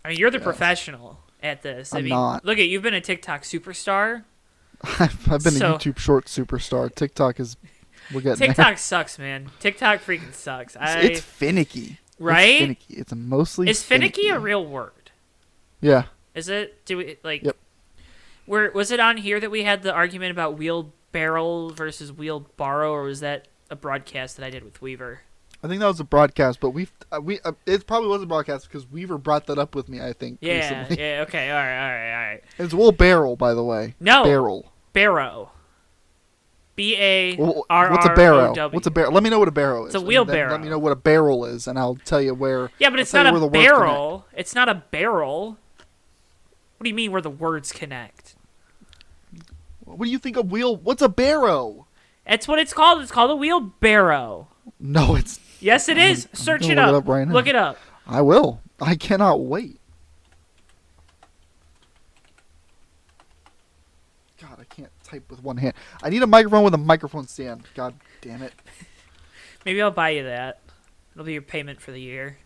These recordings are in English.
I mean, you're the professional at this. I'm not. Look you've been a TikTok superstar. I've been a YouTube short superstar. TikTok is... We're getting TikTok there. sucks, man. TikTok freaking sucks. It's finicky. Right? It's finicky. It's mostly Is finicky a real word? Yeah. Is it? Do we like? Yep. Was it on here that we had the argument about wheelbarrow versus wheelbarrow, or was that a broadcast that I did with Weaver? I think that was a broadcast, but it probably was a broadcast because Weaver brought that up with me, I think, Yeah, recently. yeah, okay, all right. It's wheelbarrow, by the way. No. Barrel. Barrow. B-A-R-R-O-W. What's a barrow? What's a barrel? Let me know what a barrel is. It's a wheelbarrow. Let me know what a barrel is, and I'll tell you where. Yeah, but it's not a barrel. It's not a barrel. What do you mean where the words connect? What do you think of wheel? What's a barrow? That's what it's called. It's called a wheelbarrow. No, it's... Yes, it is. Search it up. Look it up right now. Look it up. I will. I cannot wait. God, I can't type with one hand. I need a microphone with a microphone stand. God damn it. Maybe I'll buy you that. It'll be your payment for the year.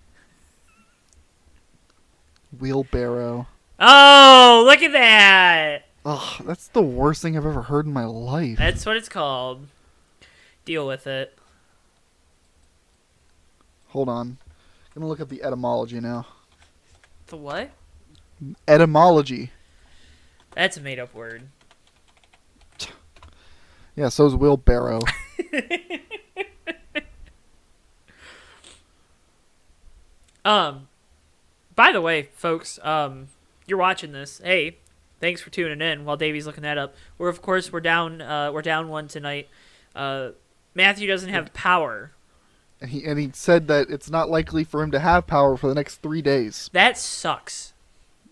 Wheelbarrow. Oh, look at that. Ugh, that's the worst thing I've ever heard in my life. That's what it's called. Deal with it. Hold on. I'm going to look up the etymology now. The what? Etymology. That's a made-up word. Yeah, so is wheelbarrow. By the way, folks, you're watching this. Hey, thanks for tuning in while Davey's looking that up. We're down one tonight. Matthew doesn't have power. And he said that it's not likely for him to have power for the next 3 days. That sucks.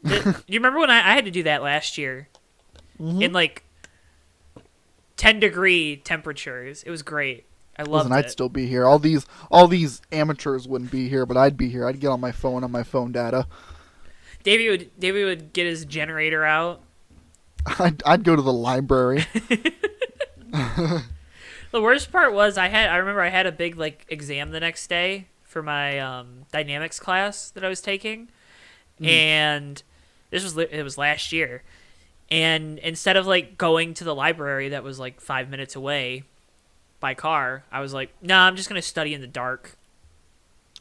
You remember when I had to do that last year? Mm-hmm. In like 10-degree temperatures. It was great. I loved it. I'd still be here. All these amateurs wouldn't be here, but I'd be here. I'd get on my phone data. Davey would get his generator out. I'd go to the library. The worst part was I remember I had a big like exam the next day for my dynamics class that I was taking, and it was last year. And instead of like going to the library that was like 5 minutes away by car, I was like, nah, I'm just gonna study in the dark.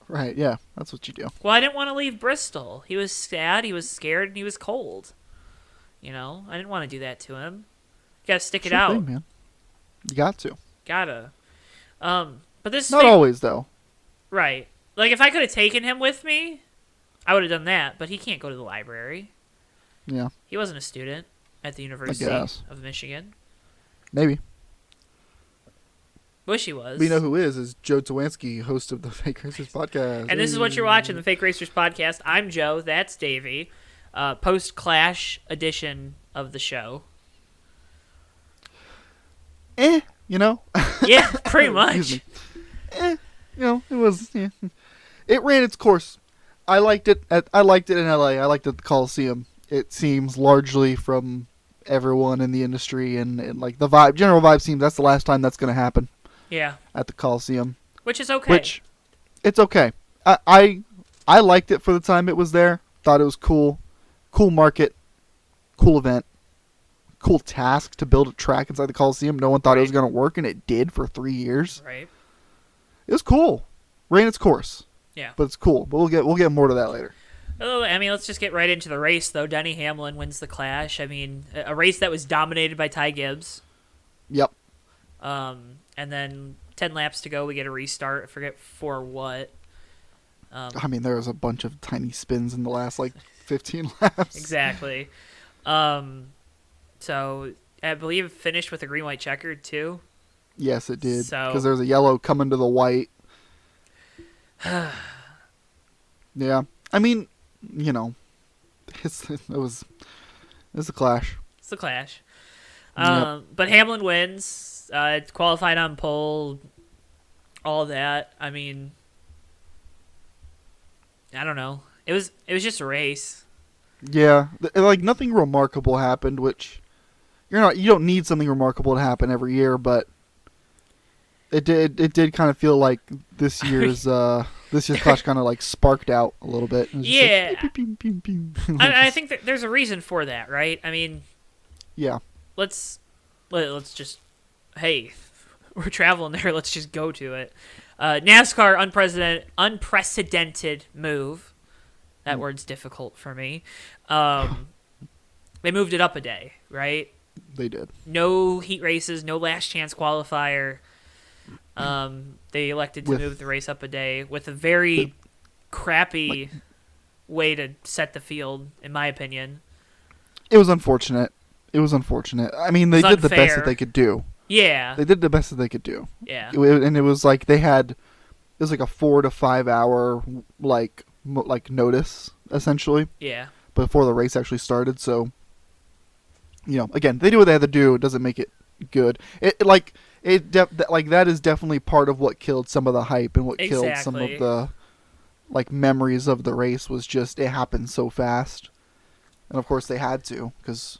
Right, yeah, that's what you do. Well, I didn't want to leave Bristol. He was sad, he was scared, and he was cold. You know, I didn't want to do that to him. You gotta stick it out. Thing, man. You got to. Gotta. But this not always though. Right. Like if I could have taken him with me, I would have done that. But he can't go to the library. Yeah. He wasn't a student at the University of Michigan. Maybe. Wish he was. We know who is Joe Tawansky, host of the Fake Racers podcast. And this is what you're watching, the Fake Racers podcast. I'm Joe. That's Davey. Post-Clash edition of the show. You know? Yeah, pretty much. You know, it was... Yeah. It ran its course. I liked it in LA. I liked it at the Coliseum. It seems largely from everyone in the industry and like the general vibe seems that's the last time that's going to happen. Yeah. At the Coliseum. Which is okay. It's okay. I liked it for the time it was there. Thought it was cool. Cool market. Cool event. Cool task to build a track inside the Coliseum. No one thought it was going to work, and it did for 3 years. Right. It was cool. Ran its course. Yeah. But it's cool. But we'll get more to that later. Oh, I mean, let's just get right into the race, though. Denny Hamlin wins the Clash. I mean, a race that was dominated by Ty Gibbs. Yep. And then 10 laps to go, we get a restart. I forget for what. I mean, there was a bunch of tiny spins in the last, 15 laps. Exactly. So, I believe it finished with a green-white checkered, too. Yes, it did. Because there's a yellow coming to the white. Yeah. I mean, you know, it's a Clash. It's a Clash. Yep. But Hamlin wins. Qualified on pole. All that. I mean, I don't know. It was just a race. Yeah. Nothing remarkable happened, which you don't need something remarkable to happen every year, but it did kind of feel like this year's This year's Clash kind of like sparked out a little bit. It was just Yeah. like, pew, pew, pew, pew. I think that there's a reason for that, right? I mean, Yeah. let's just, hey, we're traveling there. Let's just go to it. NASCAR unprecedented move. That word's difficult for me. They moved it up a day, right? They did. No heat races, no last chance qualifier. They elected to move the race up a day with a very crappy way to set the field, in my opinion. It was unfortunate. I mean, they did the best that they could do. Yeah. They did the best that they could do. Yeah. And it was like it was like a 4 to 5 hour like notice essentially. Yeah. Before the race actually started, so again, they do what they had to do. It doesn't make it good. That is definitely part of what killed some of the hype and what killed some of the memories of the race was just it happened so fast, and of course they had to because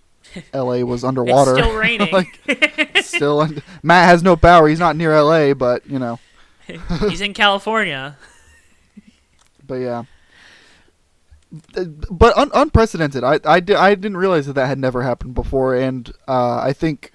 LA was underwater. It's still raining. Matt has no power. He's not near LA, but he's in California. But yeah. But unprecedented. I didn't realize that had never happened before, and I think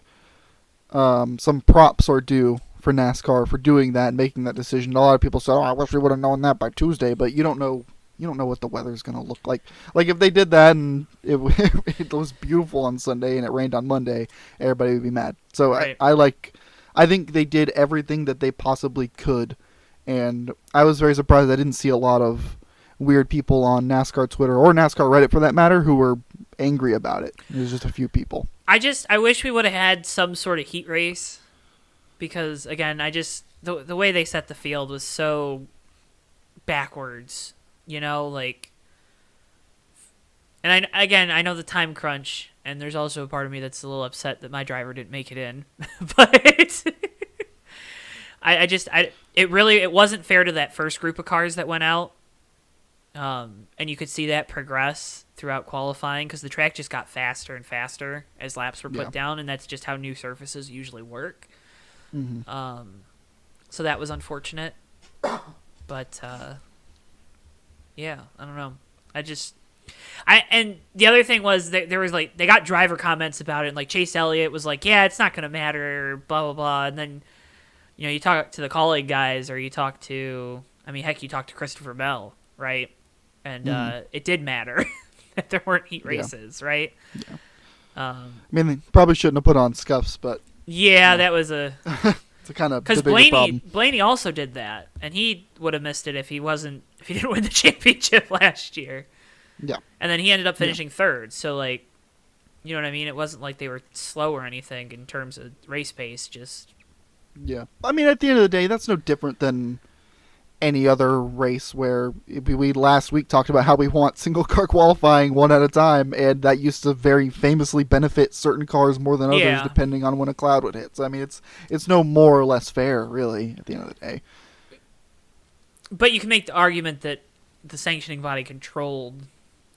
some props are due for NASCAR for doing that and making that decision. A lot of people said, "Oh, I wish we would have known that by Tuesday," but you don't know what the weather's going to look like. Like if they did that and it was beautiful on Sunday and it rained on Monday, everybody would be mad. So right. I think they did everything that they possibly could, and I was very surprised I didn't see a lot of weird people on NASCAR Twitter or NASCAR Reddit for that matter who were angry about it. There's just a few people. I wish we would have had some sort of heat race because again, the way they set the field was so backwards, and I know the time crunch, and there's also a part of me that's a little upset that my driver didn't make it in, but it wasn't fair to that first group of cars that went out. And you could see that progress throughout qualifying because the track just got faster and faster as laps were put down, and that's just how new surfaces usually work. Mm-hmm. So that was unfortunate. But, yeah, I don't know. And the other thing was that there was they got driver comments about it, and Chase Elliott was like, yeah, it's not going to matter, blah, blah, blah. And then, you talk to the colleague guys or you talk to Christopher Bell, right? And it did matter that there weren't heat races, right? Yeah. I mean, they probably shouldn't have put on scuffs, but that was it's a kind of because Blaney also did that, and he would have missed it if he didn't win the championship last year. Yeah, and then he ended up finishing third. So you know what I mean? It wasn't like they were slow or anything in terms of race pace. Just I mean, at the end of the day, that's no different than any other race where we last week talked about how we want single car qualifying one at a time, and that used to very famously benefit certain cars more than others depending on when a cloud would hit. So I mean, it's no more or less fair really at the end of the day. But you can make the argument that the sanctioning body controlled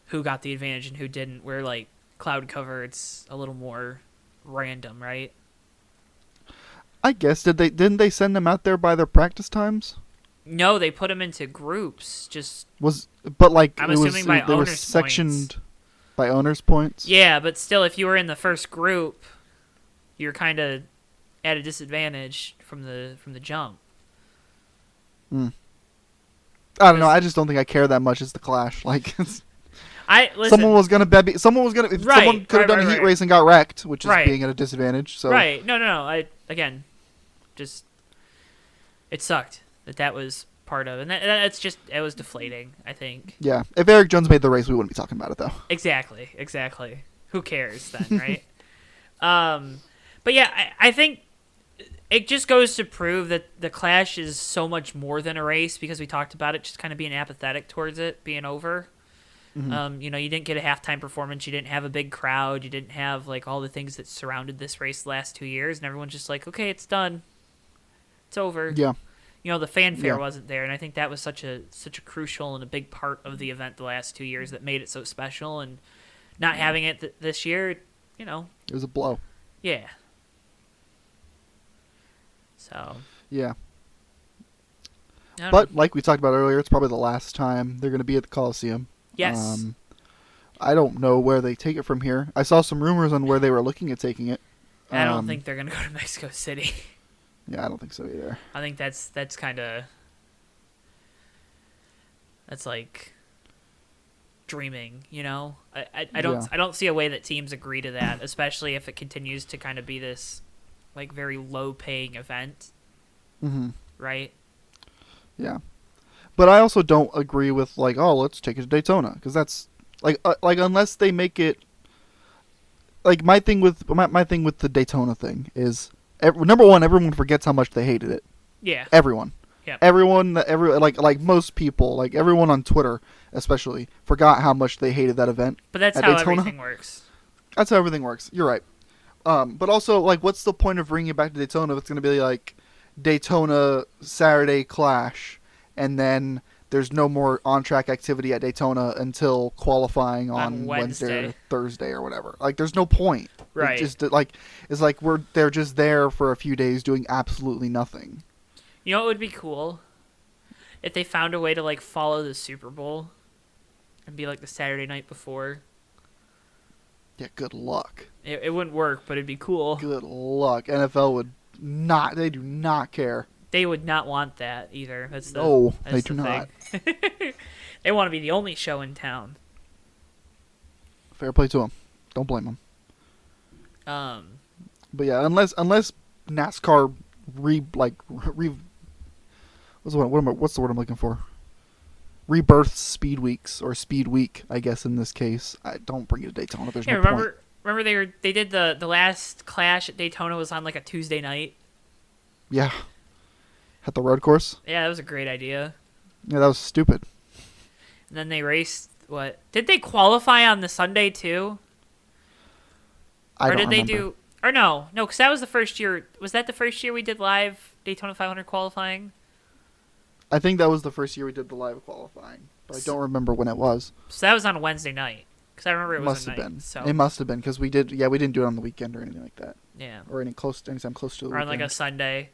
who got the advantage and who didn't, where cloud cover it's a little more random, right? I guess didn't they send them out there by their practice times? No, they put them into groups. I'm assuming by they were owners' sectioned points. By owners' points. Yeah, but still, if you were in the first group, you're kind of at a disadvantage from the jump. I don't know. I just don't think I care that much as the Clash. Someone was gonna someone could have done a heat race and got wrecked, which is being at a disadvantage. So No. It sucked that was part of it. And it was deflating, I think. Yeah. If Eric Jones made the race, we wouldn't be talking about it, though. Exactly. Who cares then, right? But yeah, I think it just goes to prove that the Clash is so much more than a race because we talked about it just kind of being apathetic towards it being over. Mm-hmm. You didn't get a halftime performance. You didn't have a big crowd. You didn't have all the things that surrounded this race the last 2 years. And everyone's just okay, it's done. It's over. Yeah. The fanfare wasn't there, and I think that was such a crucial and a big part of the event the last 2 years that made it so special. And not having it this year, it was a blow. Yeah. So. Yeah. I don't But know. like we talked about earlier, it's probably the last time they're going to be at the Coliseum. Yes. I don't know where they take it from here. I saw some rumors on where they were looking at taking it. I don't think they're gonna go to Mexico City. Yeah, I don't think so either. I think that's kind of that's like dreaming, you know. I don't see a way that teams agree to that, especially if it continues to kind of be this like very low paying event, Mm-hmm. right? Yeah. But I also don't agree with like, oh, let's take it to Daytona, because that's like unless they make it like my thing with the Daytona thing is number one, everyone forgets how much they hated it. Yeah. Everyone. Yep. Everyone, like most people, like everyone on Twitter especially, forgot how much they hated that event. But that's at how Daytona. everything works. That's how everything works. You're right. But also, like, what's the point of bringing it back to Daytona if it's going to be like Daytona Saturday Clash, and then there's no more on-track activity at Daytona until qualifying on Wednesday or Thursday or whatever. Like, there's no point. Right. It's like they're just there for a few days doing absolutely nothing. You know what would be cool? If they found a way to like follow the Super Bowl and be like the Saturday night before. Yeah, good luck. It wouldn't work, but it'd be cool. Good luck. NFL would not. They do not care. They would not want that either. They do not. They want to be the only show in town. Fair play to them. Don't blame them. But yeah, unless NASCAR what's the word I'm looking for? Rebirth Speed Weeks or Speed Week, I guess in this case. I don't bring it to Daytona. There's no point. Remember they did the last Clash at Daytona was on like a Tuesday night. Yeah. At the road course. Yeah, that was a great idea. Yeah, that was stupid. And then they raced what? Did they qualify on the Sunday too? I don't remember. They do? Or no, because that was the first year. Was that the first year we did live Daytona 500 qualifying? I think that was the first year we did the live qualifying, but I don't remember when it was. So that was on a Wednesday night. Because I remember it was must a have night. been. So. It must have been because we didn't do it on the weekend or anything like that. Yeah. Or anytime close to the weekend. Or on like a Sunday.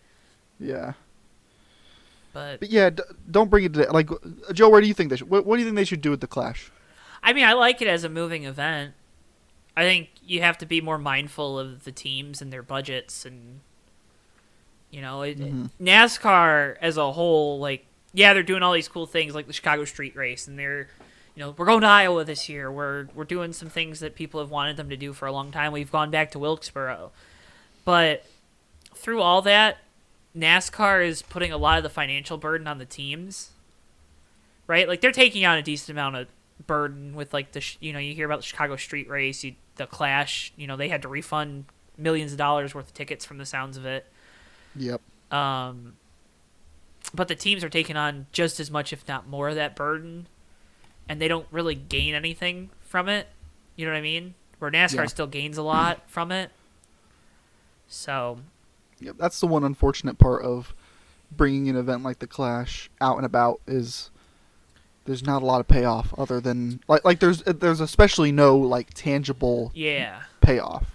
Yeah. But yeah, don't bring it to like Joe. Where do you think they should? What do you think they should do with the Clash? I mean, I like it as a moving event. I think you have to be more mindful of the teams and their budgets, and you know, NASCAR as a whole. Like, yeah, they're doing all these cool things like the Chicago Street Race, and they're, you know, we're going to Iowa this year. We're doing some things that people have wanted them to do for a long time. We've gone back to Wilkesboro, but through all that, NASCAR is putting a lot of the financial burden on the teams, right? Like, they're taking on a decent amount of burden with, like, you hear about the Chicago Street Race, the Clash, they had to refund millions of dollars worth of tickets from the sounds of it. Yep. But the teams are taking on just as much, if not more, of that burden, and they don't really gain anything from it. You know what I mean? Where NASCAR still gains a lot from it. So... Yep, that's the one unfortunate part of bringing an event like the Clash out and about is there's not a lot of payoff other than like there's especially no like tangible payoff.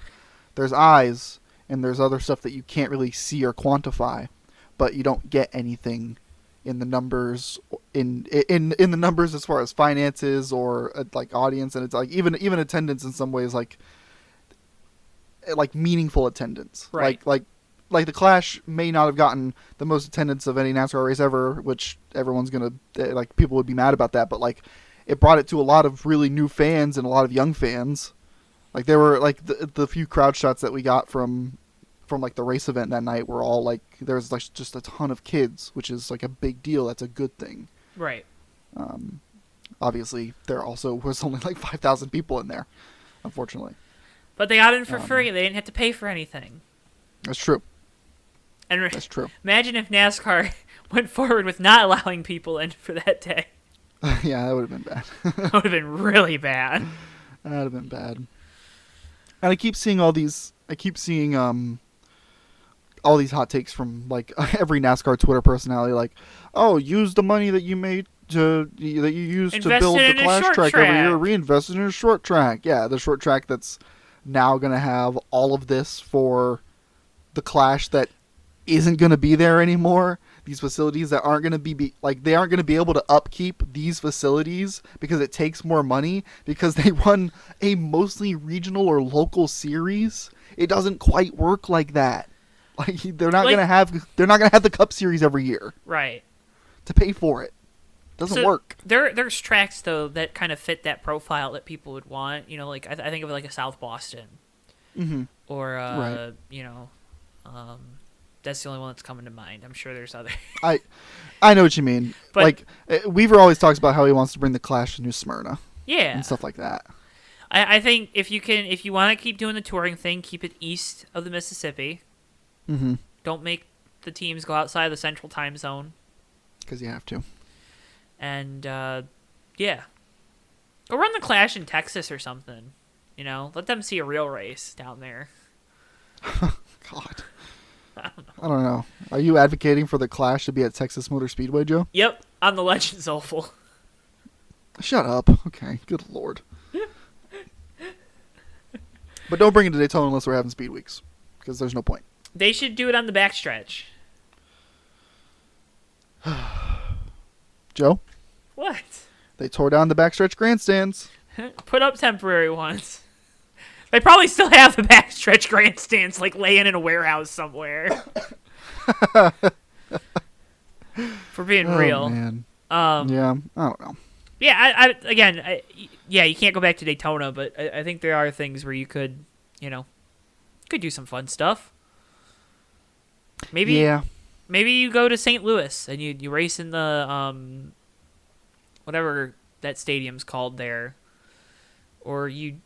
There's eyes and there's other stuff that you can't really see or quantify, but you don't get anything in the numbers in the numbers as far as finances or like audience, and it's like even attendance in some ways like meaningful attendance. Right. Like the Clash may not have gotten the most attendance of any NASCAR race ever, which everyone's gonna people would be mad about that. But like, it brought it to a lot of really new fans and a lot of young fans. Like there were like the few crowd shots that we got from like the race event that night were all like there's like just a ton of kids, which is like a big deal. That's a good thing. Right. Obviously, there also was only like 5,000 people in there, unfortunately. But they got in for free. They didn't have to pay for anything. That's true. And that's true. Imagine if NASCAR went forward with not allowing people in for that day. Yeah, that would have been bad. That would have been really bad. That would have been bad. And I keep seeing all these hot takes from like every NASCAR Twitter personality, like, oh, use the money that you made to build the Clash track every year, reinvest it in a short track. Yeah, the short track that's now gonna have all of this for the Clash that isn't going to be there anymore. these facilities that aren't going to be like, they aren't going to be able to upkeep these facilities because it takes more money because they run a mostly regional or local series. It doesn't quite work like that. Like, they're not going to have the Cup Series every year. Right. To pay for it. Doesn't work. There's tracks though that kind of fit that profile that people would want. You know, like I think of it like a South Boston, or Right. you know, that's the only one that's coming to mind. I'm sure there's other. I know what you mean. But, like, Weaver always talks about how he wants to bring the Clash to New Smyrna. Yeah. And stuff like that. I think if you want to keep doing the touring thing, keep it east of the Mississippi. Mm-hmm. Don't make the teams go outside the Central Time Zone. Because you have to. And yeah, go run the Clash in Texas or something. You know, let them see a real race down there. God. I don't know. Are you advocating for the Clash to be at Texas Motor Speedway, Joe? Yep, on the Legends Oval. Shut up. Okay, good lord. But don't bring it to Daytona unless we're having speed weeks, because there's no point. They should do it on the backstretch. Joe? What? They tore down the backstretch grandstands. Put up temporary ones. They probably still have the backstretch grandstands, like laying in a warehouse somewhere. For being real. Man. Yeah, I don't know. Yeah, yeah, you can't go back to Daytona, but I think there are things where you could, you know, could do some fun stuff. Maybe you go to St. Louis and you race in the whatever that stadium's called there, or I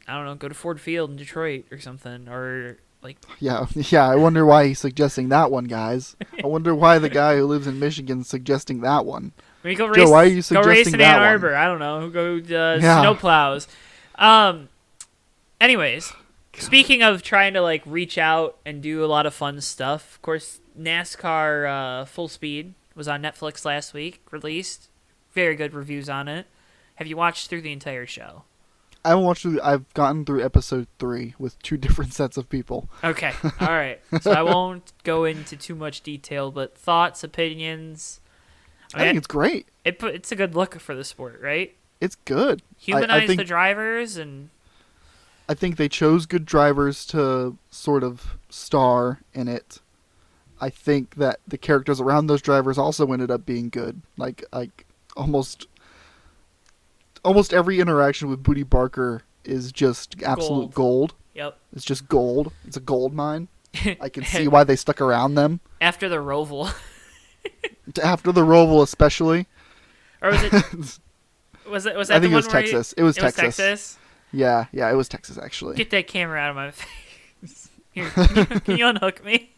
don't know, go to Ford Field in Detroit or something, or like yeah. I wonder why he's suggesting that one, guys. I wonder why the guy who lives in Michigan is suggesting that one. Maybe go race. Joe, why are you suggesting go race in that Ann Arbor? one? I don't know. Go snow plows. Anyways, speaking of trying to like reach out and do a lot of fun stuff, of course, NASCAR Full Speed was on Netflix last week, released. Very good reviews on it. Have you watched through the entire show? I haven't watched through. I've gotten through episode 3 with 2 different sets of people. Okay, all right. So I won't go into too much detail, but thoughts, opinions. I think it's great. It's a good look for the sport, right? It's good. Humanize the drivers, and I think they chose good drivers to sort of star in it. I think that the characters around those drivers also ended up being good. Like almost every interaction with Booty Barker is just absolute gold. Yep. It's just gold. It's a gold mine. I can see why they stuck around them. After the Roval. After the Roval especially. Or was it was that I think the it was one where Texas. It was Texas. Texas? Yeah, it was Texas actually. Get that camera out of my face. Here, can you unhook me?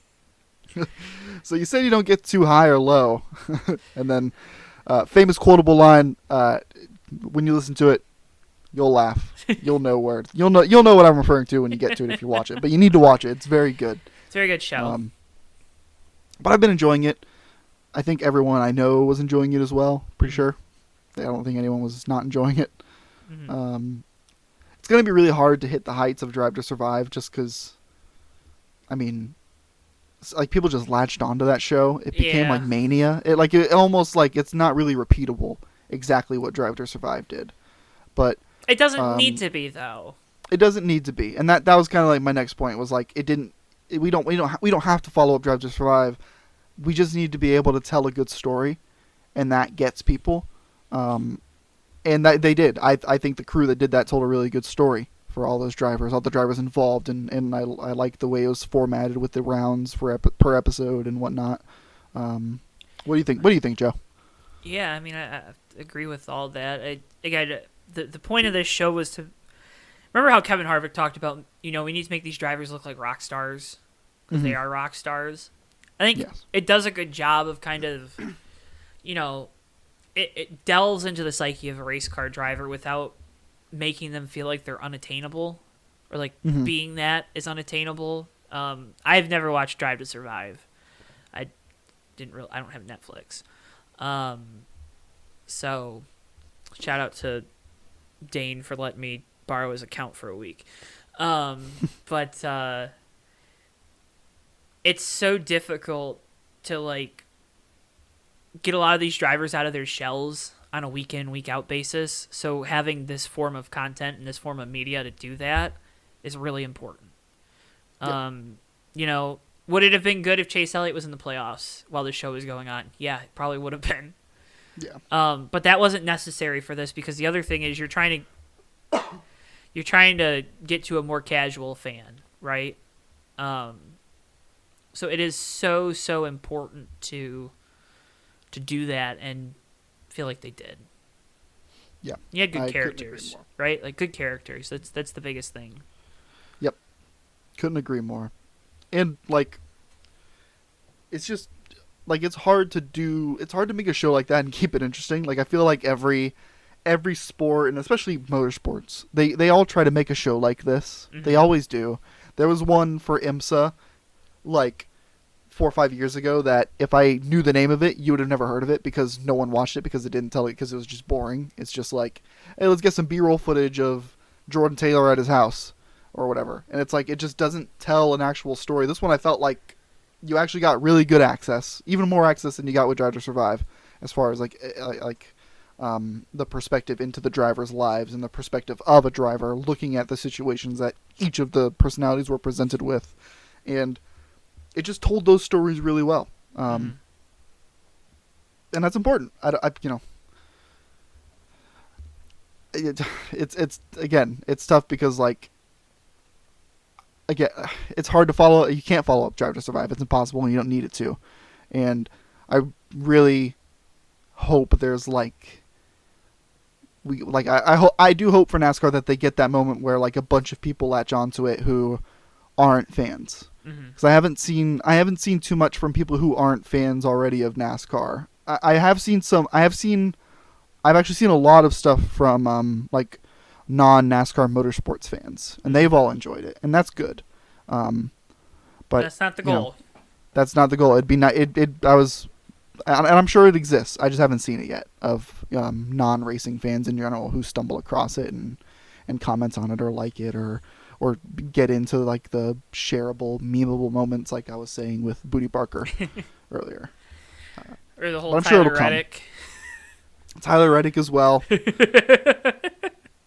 So you said you don't get too high or low. And then famous quotable line, when you listen to it, you'll laugh. You'll know what I'm referring to when you get to it if you watch it. But you need to watch it. It's very good. It's a very good show. But I've been enjoying it. I think everyone I know was enjoying it as well. Pretty sure. I don't think anyone was not enjoying it. Mm-hmm. It's going to be really hard to hit the heights of Drive to Survive just because, I mean, like people just latched onto that show. It became like mania. It almost like it's not really repeatable exactly what Drive to Survive did. But it doesn't need to be though. It doesn't need to be. And that was kind of like my next point was like we don't have to follow up Drive to Survive. We just need to be able to tell a good story, and that gets people. And that they did. I think the crew that did that told a really good story for all those drivers, all the drivers involved, and I like the way it was formatted with the rounds per episode and whatnot. What do you think? What do you think, Joe? Yeah, I mean, I agree with all that. The point of this show was to remember how Kevin Harvick talked about, we need to make these drivers look like rock stars because they are rock stars. I think it does a good job of kind of, it delves into the psyche of a race car driver without making them feel like they're unattainable or like being that is unattainable. I've never watched Drive to Survive. I don't have Netflix. So shout out to Dane for letting me borrow his account for a week. But it's so difficult to like get a lot of these drivers out of their shells on a week in, week out basis. So having this form of content and this form of media to do that is really important. Yep. You know, would it have been good if Chase Elliott was in the playoffs while the show was going on? Yeah, it probably would have been. Yeah. But that wasn't necessary for this because the other thing is you're trying to get to a more casual fan, right? So it is so important to do that and feel like they did. Yeah. You had good I couldn't agree characters, more. right? Like good characters. That's the biggest thing. Yep. Couldn't agree more. And like, it's just like it's hard to make a show like that and keep it interesting. Like I feel like every sport, and especially motorsports, they all try to make a show like this. Mm-hmm. They always do. There was one for IMSA like 4 or 5 years ago that if I knew the name of it, you would have never heard of it because no one watched it because it didn't tell it because it was just boring. It's just like, hey, let's get some B-roll footage of Jordan Taylor at his house or whatever. And it's like, it just doesn't tell an actual story. This one I felt like you actually got really good access, even more access than you got with Drive to Survive, as far as the perspective into the drivers' lives and the perspective of a driver looking at the situations that each of the personalities were presented with. And it just told those stories really well. And that's important. It's tough because it's hard to follow. You can't follow up Drive to Survive. It's impossible and you don't need it to. And I really hope there's I do hope for NASCAR that they get that moment where like a bunch of people latch onto it who aren't fans. Because I haven't seen too much from people who aren't fans already of NASCAR. I've actually seen a lot of stuff from non-NASCAR motorsports fans, and they've all enjoyed it, and that's good. But that's not the goal. That's not the goal. It'd be not. And I'm sure it exists. I just haven't seen it yet of non-racing fans in general who stumble across it and comment on it or like it or get into like the shareable, memeable moments like I was saying with Booty Barker earlier. Or the whole Tyler Reddick. Tyler Reddick as well.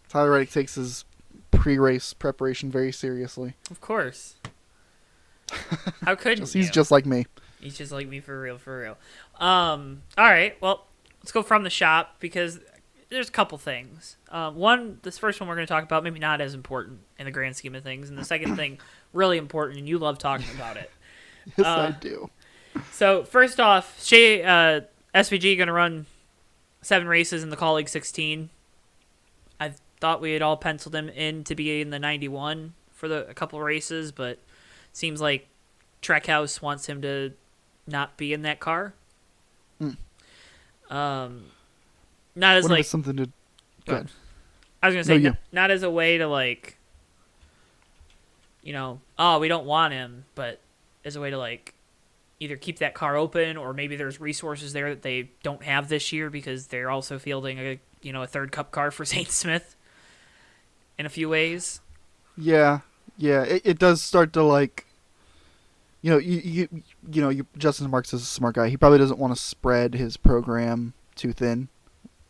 Tyler Reddick takes his pre-race preparation very seriously. Of course. How couldn't He's just like me. He's just like me for real. All right, well, let's go from the shop because there's a couple things. This first one we're going to talk about, maybe not as important in the grand scheme of things, and the second thing, really important, and you love talking about it. Yes, I do. So first off, SVG going to run 7 races in the Call League 16. I thought we had all penciled him in to be in the 91 for a couple of races, but seems like Trackhouse wants him to not be in that car. Not as like something to. Good. I was gonna say not as a way to we don't want him, but as a way to either keep that car open or maybe there's resources there that they don't have this year because they're also fielding a third Cup car for St. Smith in a few ways. Yeah. It does start to Justin Marks is a smart guy. He probably doesn't want to spread his program too thin.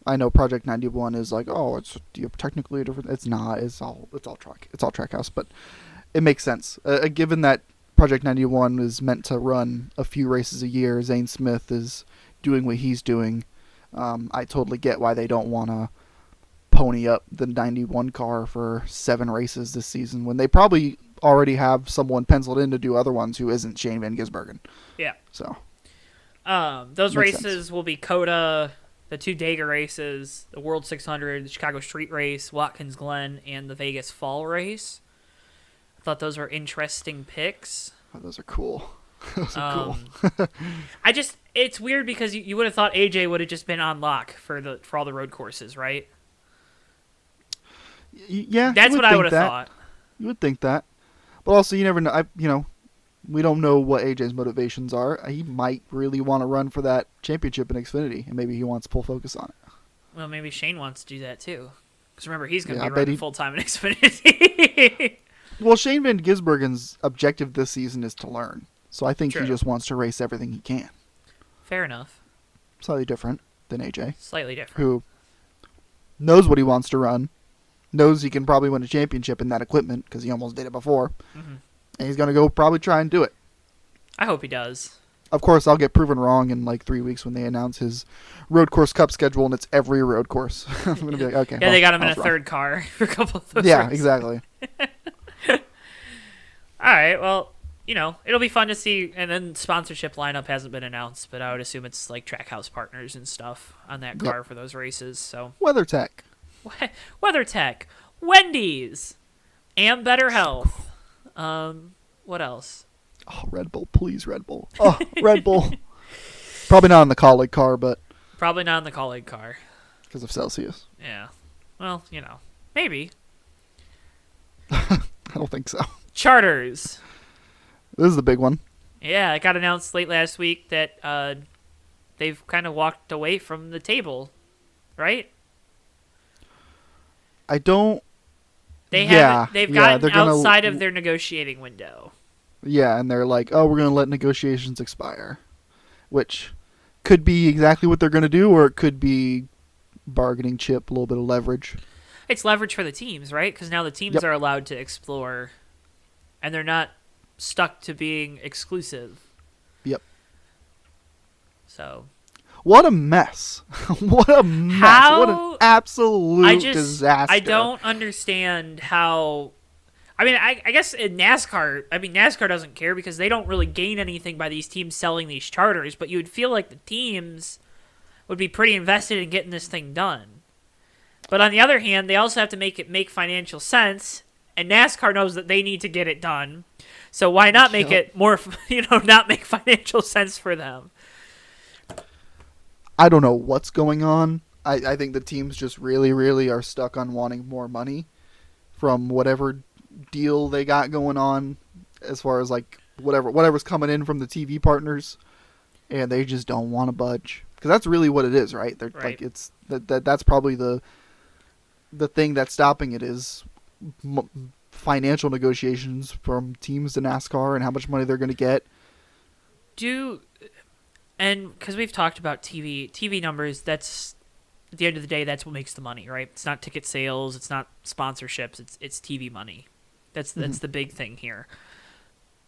I know Project 91 is it's technically different. It's not. It's all Trackhouse, but it makes sense. Given that Project 91 is meant to run a few races a year, Zane Smith is doing what he's doing. I totally get why they don't want to pony up the 91 car for 7 races this season when they probably already have someone penciled in to do other ones who isn't Shane Van Gisbergen. Yeah. So. Those races will be COTA, the 2 Dagger races, the World 600, the Chicago Street Race, Watkins Glen, and the Vegas Fall Race. I thought those were interesting picks. Oh, those are cool. Those are cool. It's weird because you would have thought AJ would have just been on lock for all the road courses, right? Yeah. That's what I would have thought. You would think that. But also, you never know. We don't know what AJ's motivations are. He might really want to run for that championship in Xfinity, and maybe he wants full focus on it. Well, maybe Shane wants to do that too. Because remember, he's going to be running full-time in Xfinity. Well, Shane Van Gisbergen's objective this season is to learn. So I think True. He just wants to race everything he can. Fair enough. slightly different than AJ, Slightly different. who knows what he wants to run, knows he can probably win a championship in that equipment because he almost did it before, Mm-hmm. and he's going to go probably try and do it. I hope he does. Of course, I'll get proven wrong in like 3 weeks when they announce his road course cup schedule, and it's every road course. I'm going to be like, okay. Yeah, they got him in a third car for a couple of those Yeah, races. exactly. All right, well, it'll be fun to see. And then sponsorship lineup hasn't been announced, but I would assume it's like Trackhouse partners and stuff on that car for those races. So WeatherTech. WeatherTech, Wendy's, and Better Health. What else? Oh, Red Bull. Please, Red Bull. Oh, Red Bull. Probably not in the colleague car, but... Probably not in the colleague car. Because of Celsius. Yeah. Well, maybe. I don't think so. Charters. This is the big one. Yeah, it got announced late last week that they've kind of walked away from the table, right? I don't... They've they're gotten gonna, outside of their negotiating window. Yeah, and they're like, oh, we're going to let negotiations expire. Which could be exactly what they're going to do, or it could be bargaining chip, a little bit of leverage. It's leverage for the teams, right? Because now the teams are allowed to explore, and they're not stuck to being exclusive. Yep. So... What a mess. What a mess. What an absolute disaster. I don't understand how... I mean, I guess in NASCAR, NASCAR doesn't care because they don't really gain anything by these teams selling these charters, but you would feel like the teams would be pretty invested in getting this thing done. But on the other hand, they also have to make it make financial sense, and NASCAR knows that they need to get it done. So why not make it more, not make financial sense for them? I don't know what's going on. I think the teams just really, really are stuck on wanting more money from whatever deal they got going on, as far as like whatever's coming in from the TV partners, and they just don't want to budge, because that's really what it is, right? They're right. Like it's that's probably the thing that's stopping it is financial negotiations from teams to NASCAR and how much money they're going to get. And because we've talked about TV numbers, that's at the end of the day, that's what makes the money, right? It's not ticket sales, it's not sponsorships, it's TV money. That's the big thing here.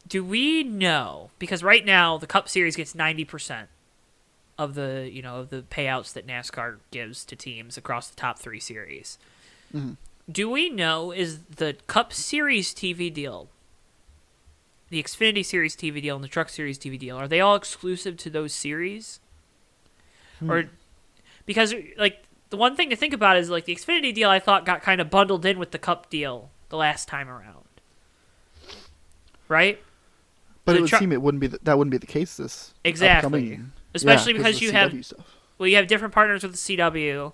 Do we know, because right now the Cup Series gets 90% of the of the payouts that NASCAR gives to teams across the top 3 series. Mm-hmm. Do we know, is the Cup Series TV deal, the Xfinity Series TV deal, and the Truck Series TV deal, are they all exclusive to those series? Or because like the one thing to think about is like the Xfinity deal I thought got kind of bundled in with the Cup deal the last time around, right? But it would seem that wouldn't be the case this exactly, especially because you have stuff. Well, you have different partners with the CW,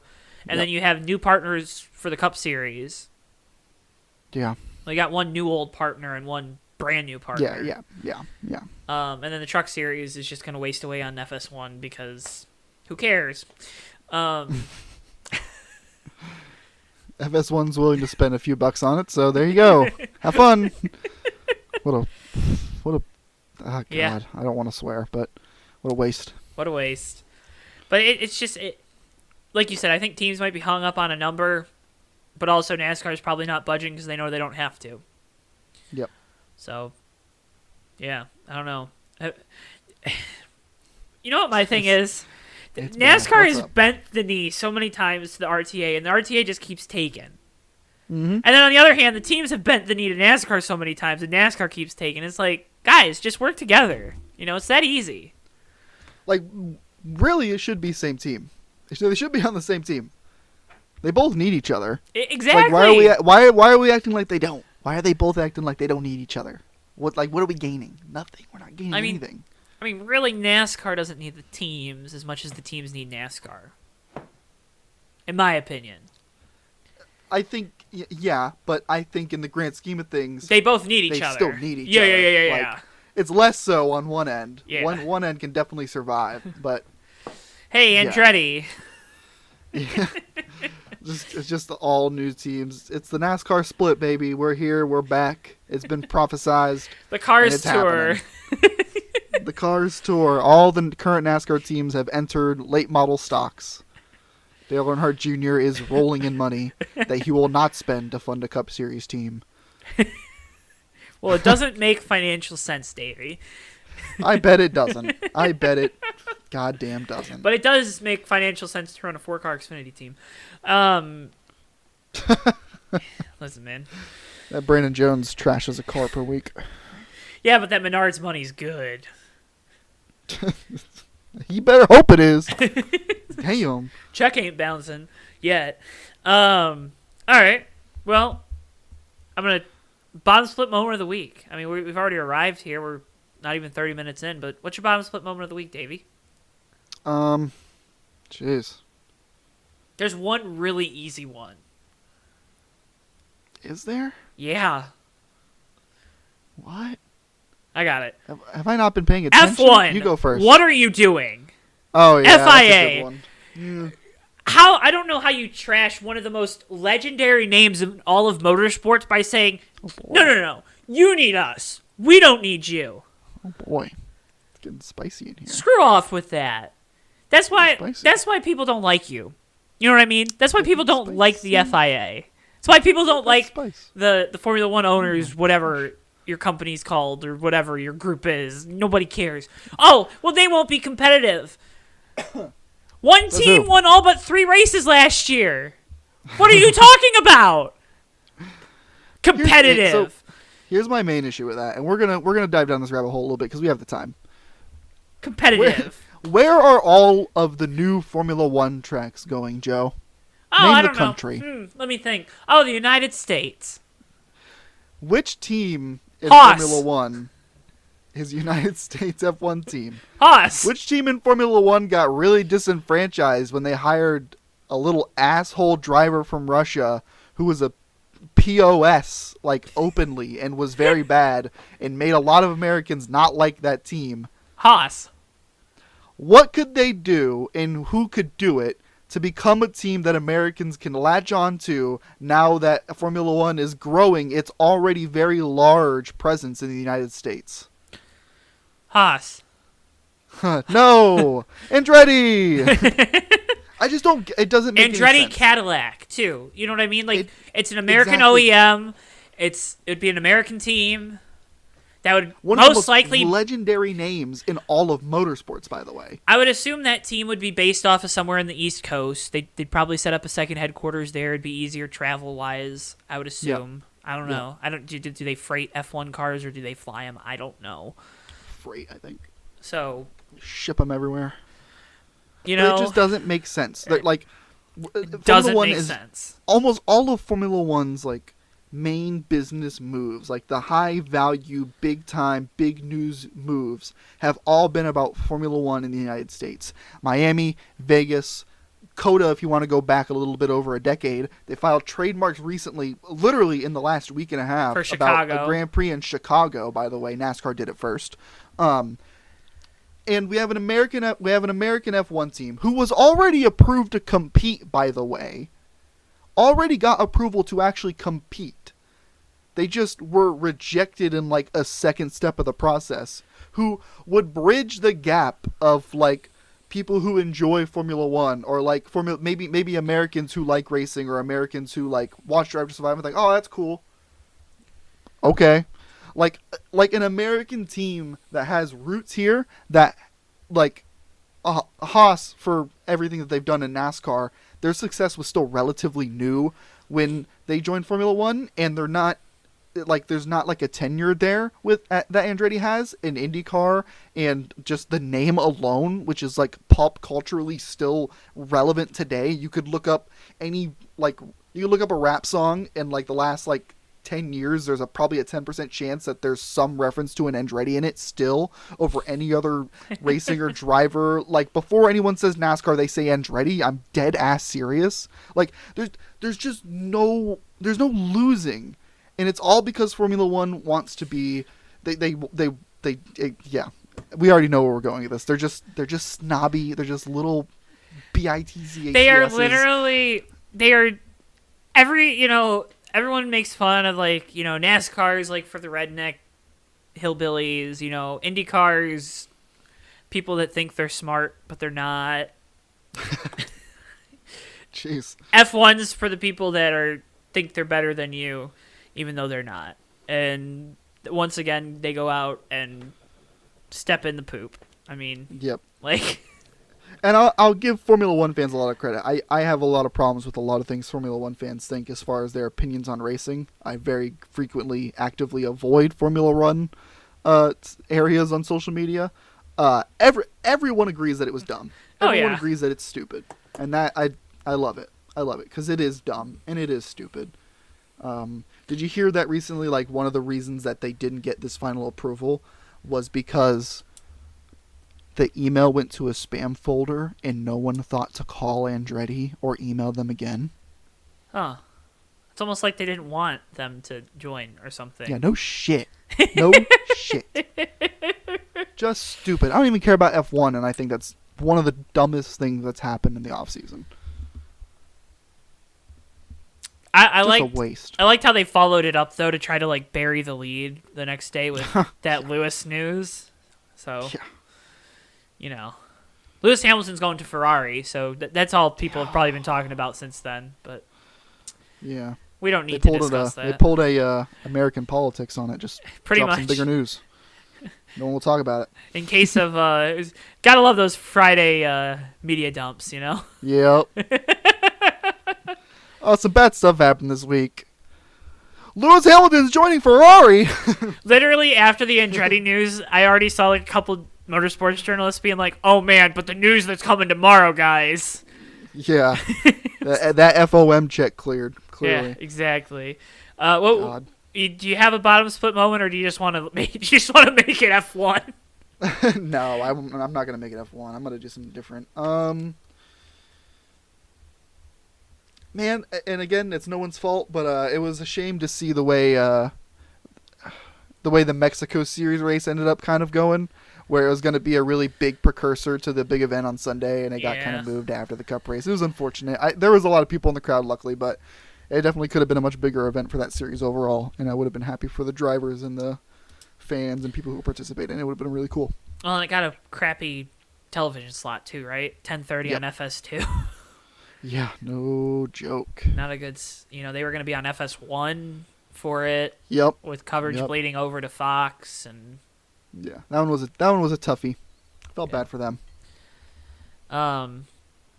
and then you have new partners for the Cup Series. Yeah, well, you got one new old partner and one brand new partner. Yeah. And then the Truck Series is just going to waste away on FS1 because who cares? FS1's willing to spend a few bucks on it, so there you go. Have fun. What a oh God, yeah. I don't want to swear, but what a waste. What a waste. But it's just like you said, I think teams might be hung up on a number, but also NASCAR is probably not budging because they know they don't have to. Yep. So, yeah, I don't know. You know what my thing is? NASCAR has bent the knee so many times to the RTA, and the RTA just keeps taking. Mm-hmm. And then on the other hand, the teams have bent the knee to NASCAR so many times, and NASCAR keeps taking. It's like, guys, just work together. It's that easy. Like, really, it should be same team. They should be on the same team. They both need each other. Exactly. Like, why are we acting like they don't? Why are they both acting like they don't need each other? What are we gaining? Nothing. We're not gaining anything. Really, NASCAR doesn't need the teams as much as the teams need NASCAR. In my opinion. I think, yeah, but I think in the grand scheme of things, they both need each other. They still need each other. Yeah. It's less so on one end. Yeah. One end can definitely survive, but... Hey, Andretti. Yeah. It's just all new teams. It's the NASCAR split, baby. We're here. We're back. It's been prophesized. The Cars Tour. the Cars Tour. All the current NASCAR teams have entered late model stocks. Dale Earnhardt Jr. is rolling in money that he will not spend to fund a Cup Series team. Well, it doesn't make financial sense, Davey. I bet it doesn't. I bet it goddamn doesn't. But it does make financial sense to run a 4-car Xfinity team. Listen, man. That Brandon Jones trashes a car per week. Yeah, but that Menards money's good. He better hope it is. Damn. Check ain't bouncing yet. All right. Well, I'm going to bottom split moment of the week. I mean, we've already arrived here. We're not even 30 minutes in, but what's your bottom split moment of the week, Davey? Jeez. There's one really easy one. Is there? Yeah. What? I got it. Have I not been paying attention? F1. You go first. What are you doing? Oh, yeah. FIA. That's a good one. Mm. I don't know how you trash one of the most legendary names in all of motorsports by saying, no. You need us. We don't need you. Oh, boy. It's getting spicy in here. Screw off with that. That's why people don't like you. You know what I mean? That's why people don't like the FIA. That's why people don't like the Formula One owners, whatever your company's called or whatever your group is. Nobody cares. Oh, well, they won't be competitive. One team won all but 3 races last year. What are you talking about? Competitive. Here's my main issue with that, and we're gonna dive down this rabbit hole a little bit because we have the time. Competitive. Where are all of the new Formula One tracks going, Joe? Oh, Name I the don't country. know. Let me think. Oh, the United States. Which team in Haas. Formula One is United States F1 team? Haas. Which team in Formula One got really disenfranchised when they hired a little asshole driver from Russia who was a POS, like, openly, and was very bad and made a lot of Americans not like that team? Haas. What could they do, and who could do it, to become a team that Americans can latch on to now that Formula One is growing its already very large presence in the United States? Haas. No! Andretti! I just don't... It doesn't make any Andretti sense. Cadillac, too. You know what I mean? Like, it's an American OEM. It'd be an American team. That would One of the most most likely... legendary names in all of motorsports, by the way. I would assume that team would be based off of somewhere in the East Coast. They'd probably set up a second headquarters there. It'd be easier travel-wise, I would assume. Yep. I don't know. Do they freight F1 cars or do they fly them? I don't know. Freight, I think. So... Ship them everywhere. You know... But it just doesn't make sense. Like, doesn't make sense. Almost all of Formula One's, like, main business moves, like the high value, big time, big news moves, have all been about Formula One in the United States. Miami, Vegas, COTA, if you want to go back a little bit over a decade. They filed trademarks recently, literally in the last week and a half, for about Chicago. a Grand Prix in Chicago, by the way. NASCAR did it first. And we have an American F1 team who was already approved to compete, by the way. Already got approval to actually compete. They just were rejected in like a second step of the process. Who would bridge the gap of like people who enjoy Formula One or like maybe Americans who like racing or Americans who like watch Drive to Survive and think, oh, that's cool. Okay, like an American team that has roots here, that like Haas, for everything that they've done in NASCAR. Their success was still relatively new when they joined Formula One, and they're not like there's not like a tenure there with that Andretti has in IndyCar, and just the name alone, which is like pop culturally still relevant today. You could look up a rap song in like the last like 10 years, there's probably a 10% chance that there's some reference to an Andretti in it still over any other racing or driver. Like, before anyone says NASCAR, they say Andretti. I'm dead ass serious. Like, there's no losing. And it's all because Formula One wants to be, yeah. We already know where we're going with this. They're just snobby. They're just little bitches. They are literally, everyone makes fun of, like, NASCAR is, like, for the redneck hillbillies, IndyCar is people that think they're smart but they're not. Jeez. F1's for the people that think they're better than you, even though they're not. And once again, they go out and step in the poop. I mean, Yep. like. And I'll give Formula One fans a lot of credit. I have a lot of problems with a lot of things Formula One fans think as far as their opinions on racing. I very frequently actively avoid Formula One areas on social media. Everyone agrees that it was dumb. Everyone agrees that it's stupid. And that I love it. I love it because it is dumb and it is stupid. Did you hear that recently? Like, one of the reasons that they didn't get this final approval was because the email went to a spam folder and no one thought to call Andretti or email them again. Huh. It's almost like they didn't want them to join or something. Yeah, no shit. No shit. Just stupid. I don't even care about F1, and I think that's one of the dumbest things that's happened in the offseason. I a waste. I liked how they followed it up, though, to try to like bury the lead the next day with that Lewis news. So... yeah. You know, Lewis Hamilton's going to Ferrari, so that's all people have probably been talking about since then. But yeah, we don't need to discuss that. They pulled a American politics on it. Just pretty drop much some bigger news. No one will talk about it. In case of, gotta love those Friday media dumps, you know. Yep. Oh, some bad stuff happened this week. Lewis Hamilton's joining Ferrari. Literally after the Andretti news, I already saw like a couple motorsports journalists being like, "Oh man, but the news that's coming tomorrow, guys." Yeah, that FOM check cleared. Clearly. Yeah, exactly. Do you have a bottom split moment, or do you just want to make it F1? No, I'm not gonna make it F1. I'm gonna do something different. Man, and again, it's no one's fault, but it was a shame to see the way the Mexico Series race ended up kind of going, where it was going to be a really big precursor to the big event on Sunday, and it got kind of moved after the Cup race. It was unfortunate. There was a lot of people in the crowd, luckily, but it definitely could have been a much bigger event for that series overall, and I would have been happy for the drivers and the fans and people who participated, and it would have been really cool. Well, and it got a crappy television slot too, right? 10:30 on FS2. Yeah, no joke. Not a good, they were going to be on FS1 for it. Yep. With coverage bleeding over to Fox, and yeah, that one was a toughie. Felt bad for them. All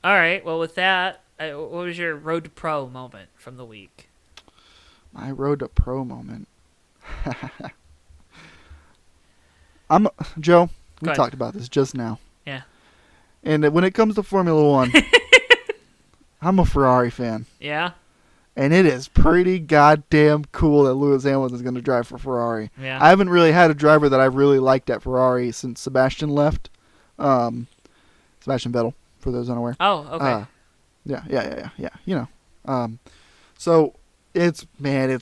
right. Well, with that, what was your road to pro moment from the week? My road to pro moment. Joe. We talked about this just now. Yeah. And when it comes to Formula One, I'm a Ferrari fan. Yeah. And it is pretty goddamn cool that Lewis Hamilton is going to drive for Ferrari. Yeah. I haven't really had a driver that I've really liked at Ferrari since Sebastian left. Sebastian Vettel, for those unaware. Oh, okay. Yeah. You know. So it's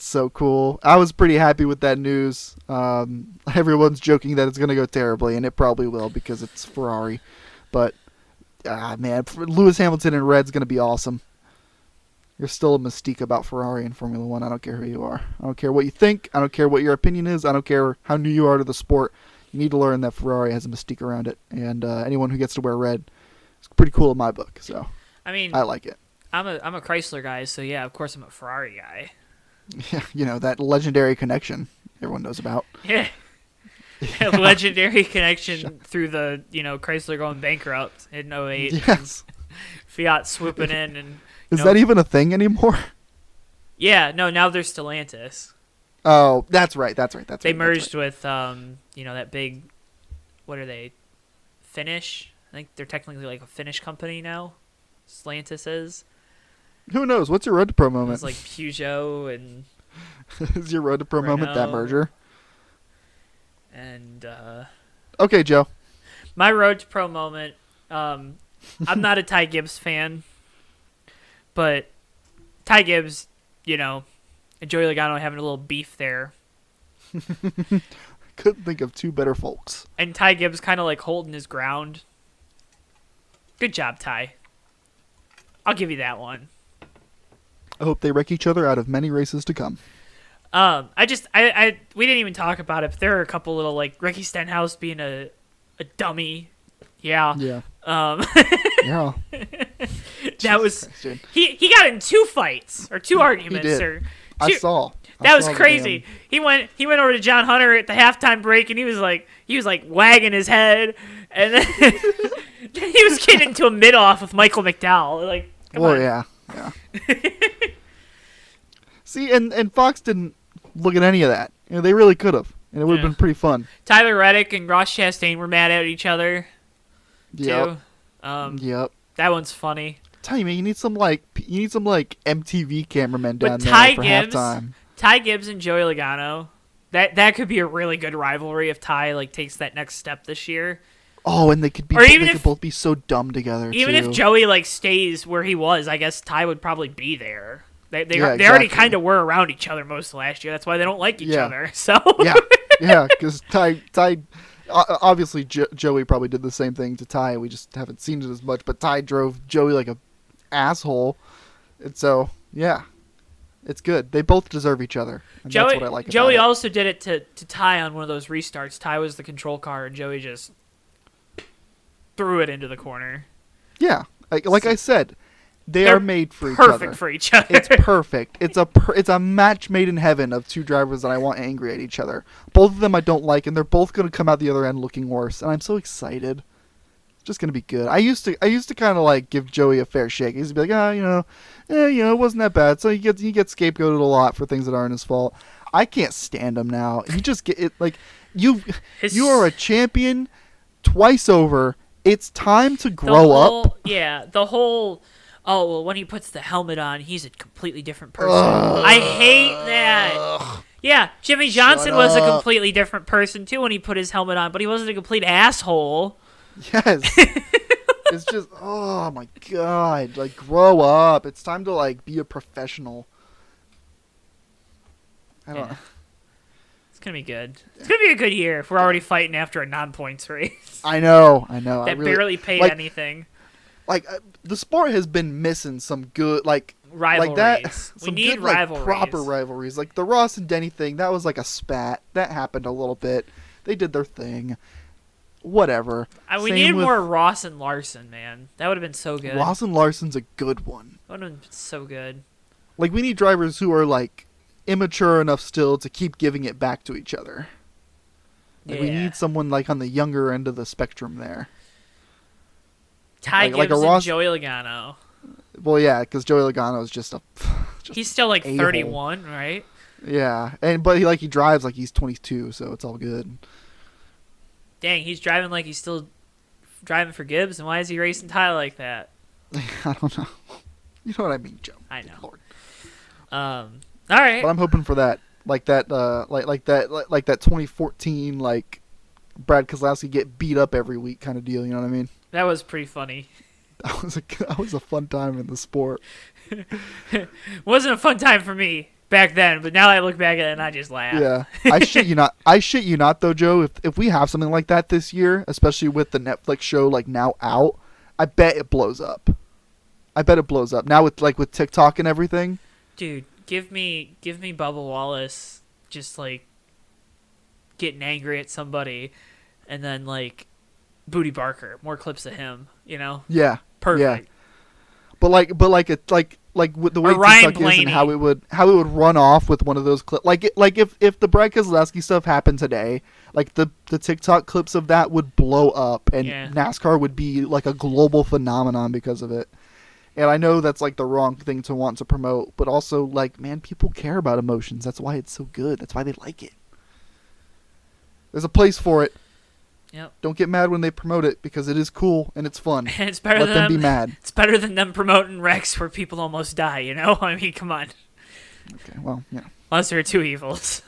so cool. I was pretty happy with that news. Everyone's joking that it's going to go terribly, and it probably will because it's Ferrari. But man, Lewis Hamilton in red's going to be awesome. There's still a mystique about Ferrari and Formula One. I don't care who you are. I don't care what you think. I don't care what your opinion is. I don't care how new you are to the sport. You need to learn that Ferrari has a mystique around it. And anyone who gets to wear red is pretty cool in my book. So I mean, I like it. I'm a Chrysler guy, so yeah, of course I'm a Ferrari guy. Yeah, you know, that legendary connection everyone knows about. Yeah. Legendary connection through the, Chrysler going bankrupt in 2008. Yes. Fiat swooping in and... Is that even a thing anymore? Yeah, no, now they're Stellantis. Oh, that's right. They merged with, that big... What are they? Finnish? I think they're technically like a Finnish company now. Stellantis is. Who knows? What's your road to pro moment? It's like Peugeot and... Is your road to pro moment that merger? And okay, Joe. My road to pro moment. I'm not a Ty Gibbs fan, but Ty Gibbs, and Joey Logano having a little beef there. Couldn't think of two better folks. And Ty Gibbs kind of like holding his ground. Good job, Ty. I'll give you that one. I hope they wreck each other out of many races to come. We didn't even talk about it, but there are a couple little, like, Ricky Stenhouse being a dummy Yeah. Yeah. Um, Yeah. that was Christ, dude. he got in 2 fights or 2 arguments did. or I two, saw. that was the crazy. He went over to John Hunter at the halftime break, and he was like wagging his head, and then he was getting into a mid-off with Michael McDowell. Like, come on. Yeah. See, and Fox didn't look at any of that. They really could have, and it would have been pretty fun. Tyler Reddick and Ross Chastain were mad at each other. Yep. Too. Yep. That one's funny. Tell you, man, you need some MTV cameramen down But there for halftime. Ty Gibbs and Joey Logano, that could be a really good rivalry if Ty takes that next step this year. Oh, and they could both be so dumb together. Even too. if Joey stays where he was, I guess Ty would probably be there. They exactly. already kind of were around each other most of last year. That's why they don't like each other. So yeah, because Ty obviously Joey probably did the same thing to Ty. We just haven't seen it as much. But Ty drove Joey like a asshole, and so yeah. It's good. They both deserve each other. And that's what I like about Joey it. also did it to Ty on one of those restarts. Ty was the control car, and Joey just threw it into the corner. Yeah. Like I said, they're made for each other. Perfect for each other. It's perfect. It's a match made in heaven of 2 drivers that I want angry at each other. Both of them I don't like, and they're both going to come out the other end looking worse. And I'm so excited. It's just going to be good. I used to kind of give Joey a fair shake. He used to be like, it wasn't that bad. So he gets scapegoated a lot for things that aren't his fault. I can't stand him now. He just get it you are a champion twice over. It's time to grow up. Yeah, the whole when he puts the helmet on, he's a completely different person. I hate that. Yeah, Jimmy Johnson was a completely different person too when he put his helmet on, but he wasn't a complete asshole. Yes. It's just, oh my god, grow up. It's time to be a professional. I don't know. It's going to be good. It's going to be a good year if we're already fighting after a non-points race. I know. That barely paid anything. The sport has been missing some good, rivalries. Like that. We need rivalries. Proper rivalries. The Ross and Denny thing, that was a spat. That happened a little bit. They did their thing. Whatever. We needed more Ross and Larson, man. That would have been so good. Ross and Larson's a good one. That would have been so good. We need drivers who are immature enough still to keep giving it back to each other. We need someone on the younger end of the spectrum there. Ty Gibbs and Joey Logano. Well, yeah, because Joey Logano is just he's still 31, right? Yeah, but he drives like he's 22, so it's all good. Dang, he's driving like he's still driving for Gibbs, and why is he racing Ty like that? I don't know. You know what I mean, Joe. I know. Lord. All right. But I'm hoping for that, like that 2014 Brad Keselowski get beat up every week kind of deal. You know what I mean? That was pretty funny. That was a fun time in the sport. Wasn't a fun time for me back then, but now I look back at it and I just laugh. Yeah, I shit you not though, Joe. If we have something like that this year, especially with the Netflix show now out, I bet it blows up. Now with TikTok and everything. Dude, give me Bubba Wallace just getting angry at somebody, and then Booty Barker, more clips of him. Yeah. Perfect. Yeah. But with the way Ryan TikTok is and how it would run off with one of those clips. If the Brad Keselowski stuff happened today, the TikTok clips of that would blow up, and NASCAR would be a global phenomenon because of it. And I know that's the wrong thing to want to promote, but also man, people care about emotions. That's why it's so good. That's why they like it. There's a place for it. Yep. Don't get mad when they promote it because it is cool and it's fun. And it's better Let them be mad. It's better than them promoting wrecks where people almost die, I mean, come on. Okay, well, yeah. Unless there are two evils.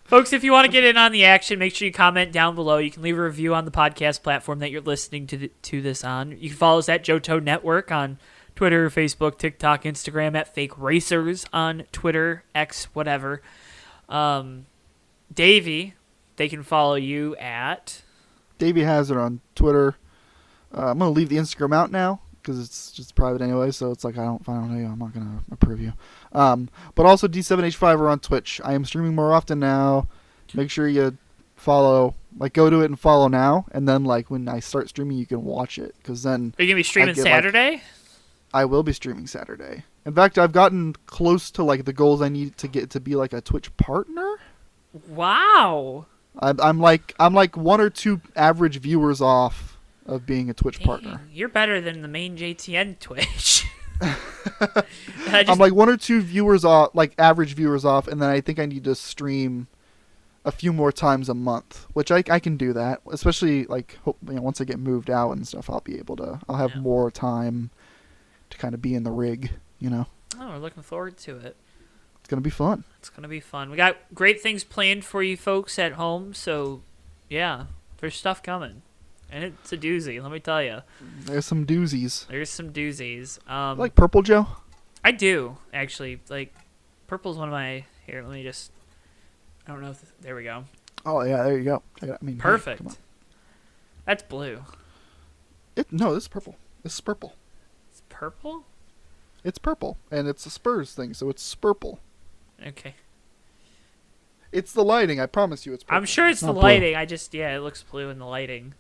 Folks, if you want to get in on the action, make sure you comment down below. You can leave a review on the podcast platform that you're listening to this on. You can follow us at Johto Network on Twitter, Facebook, TikTok, Instagram, at Fake Racers on Twitter, X, whatever. Davey, they can follow you at Davey Hazard on Twitter. I'm gonna leave the Instagram out now because it's just private anyway. So it's I don't know you, I'm not gonna approve you. But also D7H5 are on Twitch. I am streaming more often now. Make sure you follow Like, go to it and follow now, and then, like, when I start streaming, you can watch it. Because then Are you going to be streaming get, Saturday? I will be streaming Saturday. In fact, I've gotten close to, like, the goals I need to get to be, like, a Twitch partner. Wow. I'm like 1 or 2 average viewers off of being a Twitch Dang, partner. You're better than the main JTN Twitch. I'm like 1 or 2 viewers off, like average viewers off, and then I think I need to stream a few more times a month, which I can do that. Especially like once I get moved out and stuff, I'll have more time to kind of be in the rig, Oh, we're looking forward to it. It's gonna be fun. It's going to be fun. We got great things planned for you folks at home, so yeah, there's stuff coming. And it's a doozy, let me tell you. There's some doozies. There's some doozies. Like purple, Joe? I do, actually. Like, purple's one of my... Here, let me just... I don't know if... There we go. Oh, yeah, there you go. Perfect. Come on. That's blue. No, this is purple. This is purple. It's purple? It's purple, and it's a Spurs thing, so it's Spurple. Okay. It's the lighting, I promise you it's purple. I'm sure it's the lighting. It looks blue in the lighting.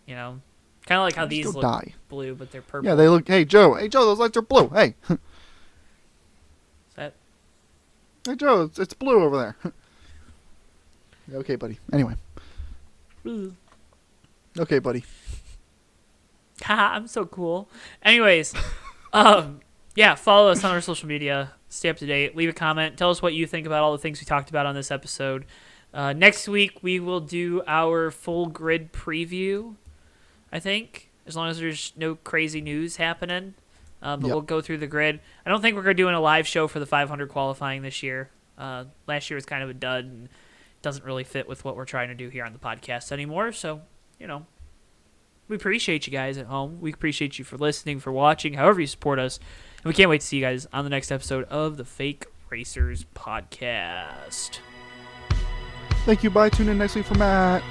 Kind of like how these look blue, but they're purple. Yeah, they look... Hey, Joe, those lights are blue. Hey. Is that... Hey, Joe, it's blue over there. Okay, buddy. Anyway. Okay, buddy. Haha, I'm so cool. Anyways, follow us on our social media. Stay up to date. Leave a comment. Tell us what you think about all the things we talked about on this episode. Next week, we will do our full grid preview, I think, as long as there's no crazy news happening. We'll go through the grid. I don't think we're doing a live show for the 500 qualifying this year. Last year was kind of a dud and doesn't really fit with what we're trying to do here on the podcast anymore. So, we appreciate you guys at home. We appreciate you for listening, for watching, however you support us. And we can't wait to see you guys on the next episode of the Fake Racers Podcast. Thank you. Bye. Tune in next week for Matt.